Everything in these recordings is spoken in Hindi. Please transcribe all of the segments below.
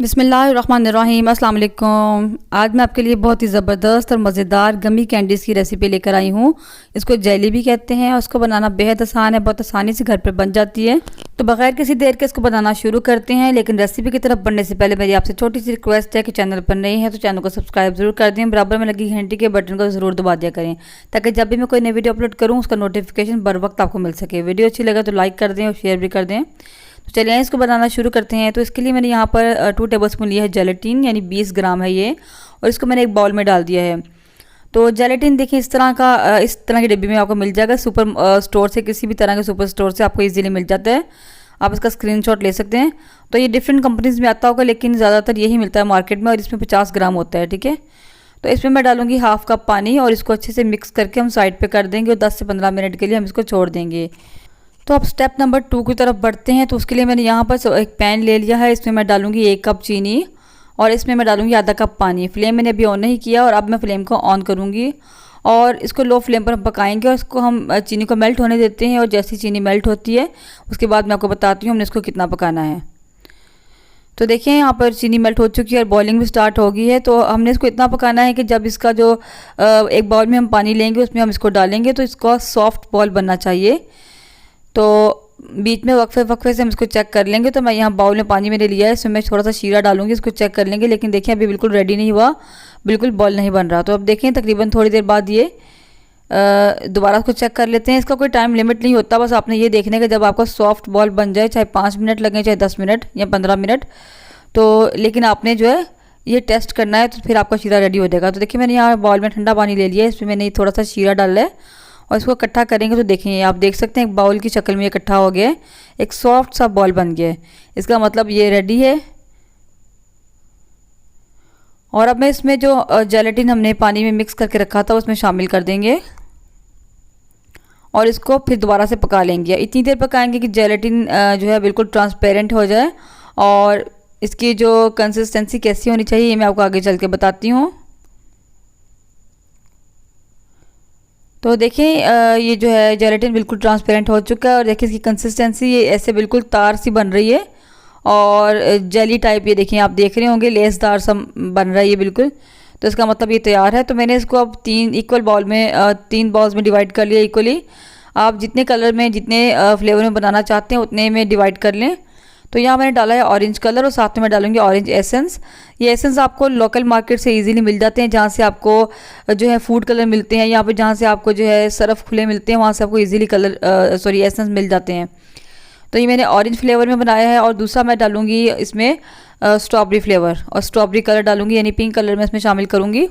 बिस्मिल्लाहिर्रहमानिर्रहीम, अस्सलाम वालेकुम। आज मैं आपके लिए बहुत ही ज़बरदस्त और मज़ेदार गमी कैंडीज़ की रेसिपी लेकर आई हूँ। इसको जेली भी कहते हैं और इसको बनाना बेहद आसान है, बहुत आसानी से घर पर बन जाती है। तो बगैर किसी देर के इसको बनाना शुरू करते हैं। लेकिन रेसिपी की तरफ बढ़ने से पहले मेरी आपसे छोटी सी रिक्वेस्ट है कि चैनल पर नए हैं तो चैनल को सब्सक्राइब ज़रूर कर दें, बराबर में लगी घंटी के बटन को ज़रूर दबा दिया करें ताकि जब भी मैं कोई नई वीडियो अपलोड करूँ उसका नोटिफिकेशन बर वक्त आपको मिल सके। वीडियो अच्छी लगे तो लाइक कर दें और शेयर भी कर दें। तो चलिए इसको बनाना शुरू करते हैं। तो इसके लिए मैंने यहाँ पर 2 टेबलस्पून लिया है जेलेटिन, यानी 20 ग्राम है ये, और इसको मैंने एक बाउल में डाल दिया है। तो जेलेटिन देखिए इस तरह की डिब्बी में आपको मिल जाएगा। सुपर स्टोर से, किसी भी तरह के सुपर स्टोर से आपको इजीली मिल जाता है। आप इसका स्क्रीनशॉट ले सकते हैं। तो ये डिफरेंट कंपनीज़ में आता होगा लेकिन ज़्यादातर यही मिलता है मार्केट में, और इसमें 50 ग्राम होता है। ठीक है, तो इसमें मैं डालूंगी हाफ़ कप पानी और इसको अच्छे से मिक्स करके हम साइड पे कर देंगे और 10 से 15 मिनट के लिए हम इसको छोड़ देंगे। तो अब स्टेप नंबर 2 की तरफ बढ़ते हैं। तो उसके लिए मैंने यहाँ पर एक पैन ले लिया है। इसमें मैं डालूंगी 1 कप चीनी और इसमें मैं डालूंगी आधा कप पानी। फ्लेम मैंने अभी ऑन नहीं किया और अब मैं फ्लेम को ऑन करूँगी और इसको लो फ्लेम पर हम पकाएंगे और इसको हम चीनी को मेल्ट होने देते हैं। और जैसी चीनी मेल्ट होती है उसके बाद मैं आपको बताती हूँ हमने इसको कितना पकाना है। तो देखिए यहाँ पर चीनी मेल्ट हो चुकी है और बॉइलिंग भी स्टार्ट हो गई है। तो हमने इसको इतना पकाना है कि जब इसका जो एक बाउल में हम पानी लेंगे उसमें हम इसको डालेंगे तो इसका सॉफ्ट बॉल बनना चाहिए। तो बीच में वक्फे से हम इसको चेक कर लेंगे। तो मैं यहाँ बाउल में पानी मैंने लिया है, इसमें मैं थोड़ा सा शीरा डालूंगी, इसको चेक कर लेंगे। लेकिन देखिए अभी बिल्कुल रेडी नहीं हुआ, बिल्कुल बॉल नहीं बन रहा। तो अब देखें तकरीबन थोड़ी देर बाद ये दोबारा इसको चेक कर लेते हैं। इसका कोई टाइम लिमिट नहीं होता, बस आपने ये देखने का जब आपका सॉफ्ट बॉल बन जाए, चाहे 5 मिनट लगें चाहे 10 मिनट या 15 मिनट, तो लेकिन आपने जो है ये टेस्ट करना है तो फिर आपका शीरा रेडी हो जाएगा। तो देखिए मैंने यहाँ बाउल में ठंडा पानी ले लिया है, इसमें मैंने थोड़ा सा शीरा डाला है और इसको इकट्ठा करेंगे। तो देखें आप देख सकते हैं एक बाउल की शक्ल में इकट्ठा हो गया है, एक सॉफ्ट सा बॉल बन गया है। इसका मतलब ये रेडी है। और अब मैं इसमें जो जेलेटिन हमने पानी में मिक्स करके रखा था उसमें शामिल कर देंगे और इसको फिर दोबारा से पका लेंगे। इतनी देर पकाएंगे कि जेलेटिन जो है बिल्कुल ट्रांसपेरेंट हो जाए। और इसकी जो कंसिस्टेंसी कैसी होनी चाहिए ये मैं आपको आगे चल के बताती हूँ। तो देखिए ये जो है जेलेटिन बिल्कुल ट्रांसपेरेंट हो चुका है और देखिए इसकी कंसिस्टेंसी ये ऐसे बिल्कुल तार सी बन रही है और जेली टाइप, ये देखिए आप देख रहे होंगे लेसदार सा बन रहा है ये बिल्कुल। तो इसका मतलब ये तैयार है। तो मैंने इसको अब 3 इक्वल बाउल में 3 बाउल्स में डिवाइड कर लिया इक्वली। आप जितने कलर में जितने फ्लेवर में बनाना चाहते हैं उतने में डिवाइड कर लें। तो यहाँ मैंने डाला है ऑरेंज कलर और साथ में मैं डालूंगी ऑरेंज एसेंस। ये एसेंस आपको लोकल मार्केट से इजीली मिल जाते हैं, जहाँ से आपको जो है फूड कलर मिलते हैं, यहाँ पे जहाँ से आपको जो है सरफ खुले मिलते हैं वहाँ से आपको इजीली एसेंस मिल जाते हैं। तो ये मैंने ऑरेंज फ्लेवर में बनाया है और दूसरा मैं डालूंगी इसमें स्ट्रॉबेरी फ्लेवर और स्ट्रॉबेरी कलर डालूंगी, यानी पिंक कलर में इसमें शामिल करूँगी।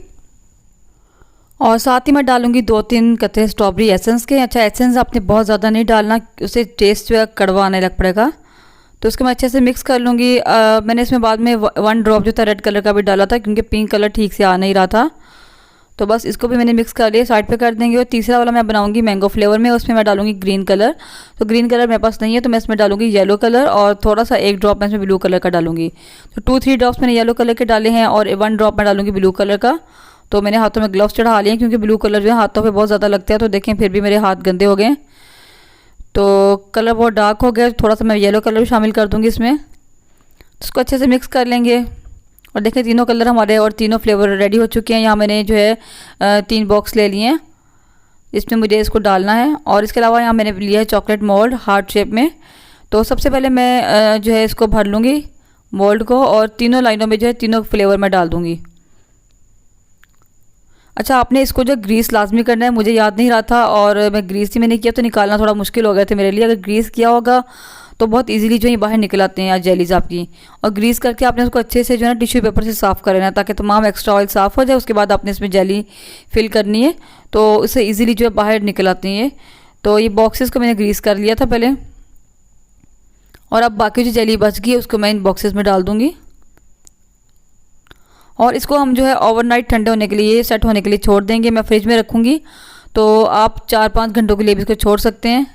और साथ ही मैं डालूंगी 2-3 कतरे स्ट्रॉबेरी एसेंस के। अच्छा, एसेंस आपने बहुत ज़्यादा नहीं डालना, उससे टेस्ट जो है कड़वा आने लग पड़ेगा। तो उसको मैं अच्छे से मिक्स कर लूँगी। मैंने इसमें बाद में 1 ड्रॉप जो था रेड कलर का भी डाला था क्योंकि पिंक कलर ठीक से आ नहीं रहा था। तो बस इसको भी मैंने मिक्स कर लिया, साइड पे कर देंगे। और तीसरा वाला मैं बनाऊंगी मैंगो फ्लेवर में, उसमें मैं डालूंगी ग्रीन कलर। तो ग्रीन कलर मेरे पास नहीं है तो मैं इसमें डालूंगी येलो कलर और थोड़ा सा 1 ड्रॉप मैं इसमें ब्लू कलर का डालूंगी। तो 2-3 ड्रॉप्स मैंने येलो कलर के डाले हैं और 1 ड्रॉप मैं डालूंगी ब्लू कलर का। तो मैंने हाथों में ग्लव्स चढ़ा लिए क्योंकि ब्लू कलर जो है हाथों पर बहुत ज़्यादा लगता है। तो देखें फिर भी मेरे हाथ गंदे हो गए, तो कलर बहुत डार्क हो गया। थोड़ा सा मैं येलो कलर भी शामिल कर दूँगी इसमें। तो इसको अच्छे से मिक्स कर लेंगे और देखें तीनों कलर हमारे और तीनों फ्लेवर रेडी हो चुके हैं। यहाँ मैंने जो है 3 बॉक्स ले लिए हैं, इसमें मुझे इसको डालना है। और इसके अलावा यहाँ मैंने लिया है चॉकलेट मोल्ड हार्ट शेप में। तो सबसे पहले मैं जो है इसको भर लूँगी मोल्ड को और तीनों लाइनों में जो है तीनों फ्लेवर में डाल दूँगी। अच्छा, आपने इसको जो ग्रीस लाजमी करना है, मुझे याद नहीं रहा था और मैं ग्रीस ही मैंने किया तो निकालना थोड़ा मुश्किल हो गया था मेरे लिए। अगर ग्रीस किया होगा तो बहुत इजीली जो है बाहर निकल आते हैं जेलीज आपकी। और ग्रीस करके आपने उसको अच्छे से जो है ना टिश्यू पेपर से साफ़ कर लेना है ताकि तमाम एक्स्ट्रा ऑयल साफ़ हो जाए। उसके बाद आपने इसमें जेली फिल करनी है तो उससे इजीली जो है बाहर निकल आती हैं। तो ये बॉक्सेस को मैंने ग्रीस कर लिया था पहले और अब बाकी जो जेली बच गई उसको मैं इन बॉक्सेस में डाल दूँगी। और इसको हम जो है ओवरनाइट ठंडे होने के लिए, सेट होने के लिए छोड़ देंगे। मैं फ्रिज में रखूँगी तो आप 4-5 घंटों के लिए भी इसको छोड़ सकते हैं।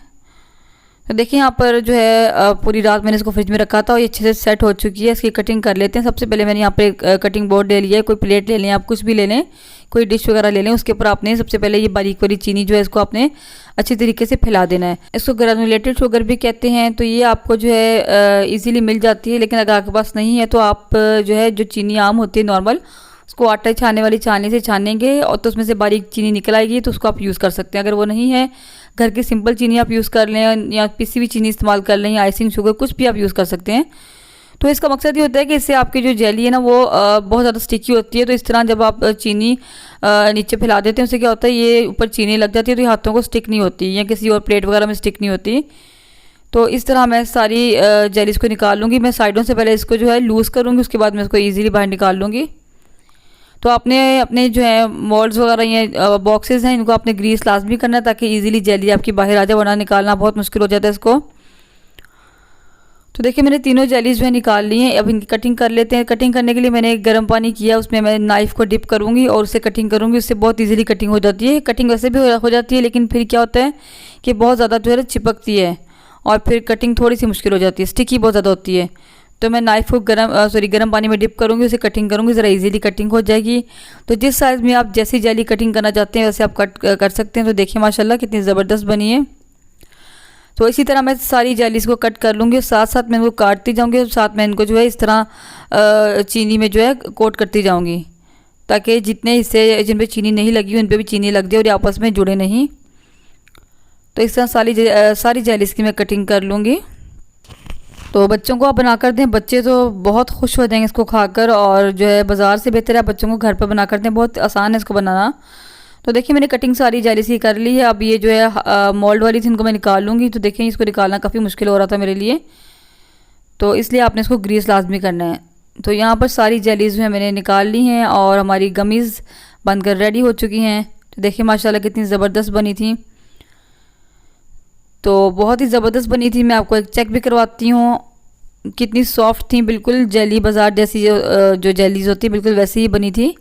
तो देखिए यहाँ पर जो है पूरी रात मैंने इसको फ्रिज में रखा था और ये अच्छे से सेट हो चुकी है। इसकी कटिंग कर लेते हैं। सबसे पहले मैंने यहाँ पे कटिंग बोर्ड ले लिया है। कोई प्लेट ले लें, आप कुछ भी ले लें, कोई डिश वगैरह ले लें। उसके ऊपर आपने सबसे पहले ये बारीक वाली चीनी जो है इसको आपने अच्छी तरीके से फैला देना है। इसको ग्रेनुलेटेड शुगर भी कहते हैं। तो ये आपको जो है ईजिली मिल जाती है, लेकिन अगर आपके पास नहीं है तो आप जो है जो चीनी आम होती है नॉर्मल, उसको आटा छानने वाली छाननी से छानेंगे और तो उसमें से बारीक चीनी निकल आएगी, तो उसको आप यूज़ कर सकते हैं। अगर वो नहीं है, घर की सिंपल चीनी आप यूज़ कर लें या पिसी हुई चीनी इस्तेमाल कर लें या आइसिंग शुगर, कुछ भी आप यूज़ कर सकते हैं। तो इसका मकसद ये होता है कि इससे आपकी जो जेली है ना वो बहुत ज़्यादा स्टिकी होती है। तो इस तरह जब आप चीनी नीचे फैला देते हैं, उससे क्या होता है ये ऊपर चीनी लग जाती है, तो ये हाथों को स्टिक नहीं होती या किसी और प्लेट वगैरह में स्टिक नहीं होती। तो इस तरह मैं सारी जेलीज़ को निकाल लूँगी। मैं साइडों से पहले इसको जो है लूज़ करूँगी, उसके बाद मैं इसको ईजिली बाहर निकाल लूँगी। तो आपने अपने जो है मोल्ड्स वगैरह या बॉक्सेस हैं, इनको आपने ग्रीस लाजमी करना है ताकि इजीली जेली आपकी बाहर आ जाए, वरना निकालना बहुत मुश्किल हो जाता है इसको। तो देखिए मैंने तीनों जेलीज जो है निकाल ली हैं। अब इनकी कटिंग कर लेते हैं। कटिंग करने के लिए मैंने एक गर्म पानी किया, उसमें मैं नाइफ़ को डिप करूँगी और उससे कटिंग करूँगी। उससे बहुत ईजिली कटिंग हो जाती है। कटिंग वैसे भी हो जाती है, लेकिन फिर क्या होता है कि बहुत ज़्यादा जो है चिपकती है और फिर कटिंग थोड़ी सी मुश्किल हो जाती है, स्टिकी बहुत ज़्यादा होती है। तो मैं नाइफ़ को गर्म पानी में डिप करूँगी, उसे कटिंग करूँगी, ज़रा इजीली कटिंग हो जाएगी। तो जिस साइज़ में आप जैसी जेली कटिंग करना चाहते हैं वैसे आप कट कर सकते हैं। तो देखिए माशाल्लाह कितनी ज़बरदस्त बनी है। तो इसी तरह मैं सारी जेलीज़ को कट कर लूँगी, साथ साथ मैं इनको काटती जाऊँगी और साथ में इनको जो है इस तरह चीनी में जो है कोट करती जाऊँगी, ताकि जितने हिस्से जिन पे चीनी नहीं लगी उन पे भी चीनी लग जाए और ये आपस में जुड़े नहीं। तो इस तरह सारी जेलीज़ की मैं कटिंग कर लूँगी। तो बच्चों को आप बना कर दें, बच्चे तो बहुत खुश हो जाएंगे इसको खाकर, और जो है बाज़ार से बेहतर है बच्चों को घर पर बना कर दें, बहुत आसान है इसको बनाना। तो देखिए मैंने कटिंग सारी जेलीज़ की कर ली है। अब ये जो है मोल्ड वाली थी, इनको मैं निकाल लूँगी। तो देखिए इसको निकालना काफ़ी मुश्किल हो रहा था मेरे लिए, तो इसलिए आपने इसको ग्रीस लाजमी करना है। तो यहाँ पर सारी जेलीज़ जो है मैंने निकाल ली हैं और हमारी गमीज़ बनकर रेडी हो चुकी हैं। तो देखिए माशाल्लाह कितनी ज़बरदस्त बनी थी। तो बहुत ही ज़बरदस्त बनी थी। मैं आपको एक चेक भी करवाती हूँ, कितनी सॉफ्ट थी, बिल्कुल जेली बाज़ार जैसी जो जेलीज़ होती है बिल्कुल वैसी ही बनी थी।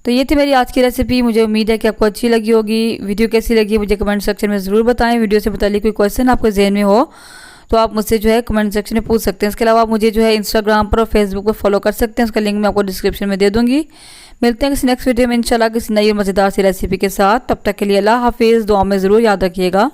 तो ये थी मेरी आज की रेसिपी। मुझे उम्मीद है कि आपको अच्छी लगी होगी। वीडियो कैसी लगी मुझे कमेंट सेक्शन में ज़रूर बताएं। वीडियो से मुताल्लिक़ कोई क्वेश्चन आपके जहन में हो तो आप मुझसे जो है कमेंट सेक्शन में पूछ सकते हैं। इसके अलावा आप मुझे जो है इंस्टाग्राम पर और फेसबुक पर फॉलो कर सकते हैं, उसका लिंक मैं आपको डिस्क्रिप्शन में दे दूँगी। मिलते हैं किसी नेक्स्ट वीडियो में इंशाल्लाह किसी नई और मज़ेदार सी रेसिपी के साथ। तब तक के लिए अल्लाह हाफिज़। दुआ में ज़रूर याद रखिएगा।